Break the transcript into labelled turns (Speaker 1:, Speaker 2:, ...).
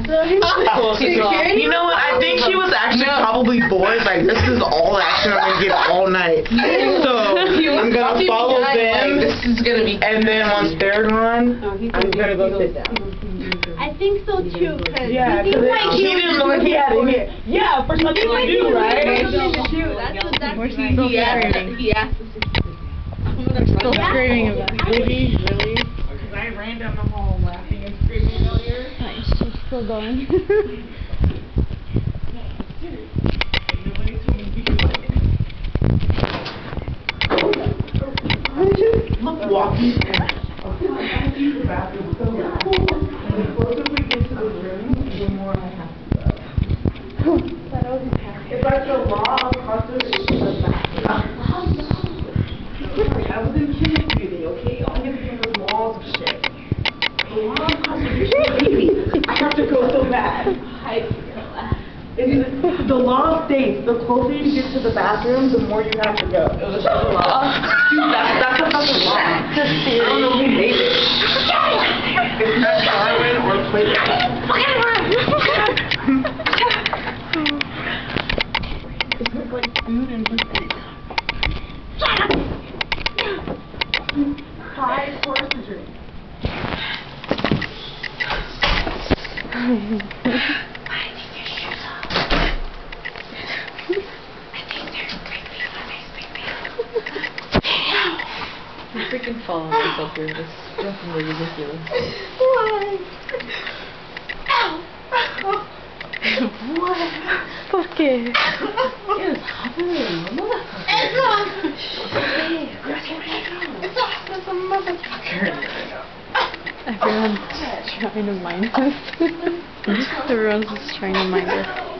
Speaker 1: You know what? I think she was actually probably bored. Like, this is all action I'm gonna get all night. So I'm gonna follow them.
Speaker 2: This is gonna be.
Speaker 1: And then once they're gone, I'm gonna go sit down.
Speaker 3: I think so too.
Speaker 1: Yeah, because he didn't look like he had it here. Yeah, for something to do, right?
Speaker 3: He asked us.
Speaker 4: Still screaming about it.
Speaker 1: Really? Because I ran down the hall laughing and screaming earlier.
Speaker 4: Nice, she's still going.
Speaker 1: Look, walking. The bathroom so the closer we get to the room, the more I have to go. It's like the law of conservation of bathroom. I was in kindergarten, okay? All I get to do is walls of shit. The law of conservation of baby. I have to go so bad. The law states the closer you get to the bathroom, the more you have to go. It was just the law. Dude, that's a fucking law. I don't know who made it. It's not Darwin or Plato. It's like food and biscuits. Shut up! 5 course to drink.
Speaker 2: You freaking fall on yourself here. This is definitely ridiculous.
Speaker 3: Why?
Speaker 4: What? Fuck it.
Speaker 2: It's happening.
Speaker 3: It's a motherfucker.
Speaker 4: Everyone's trying to mind us. Everyone's just trying to mind us.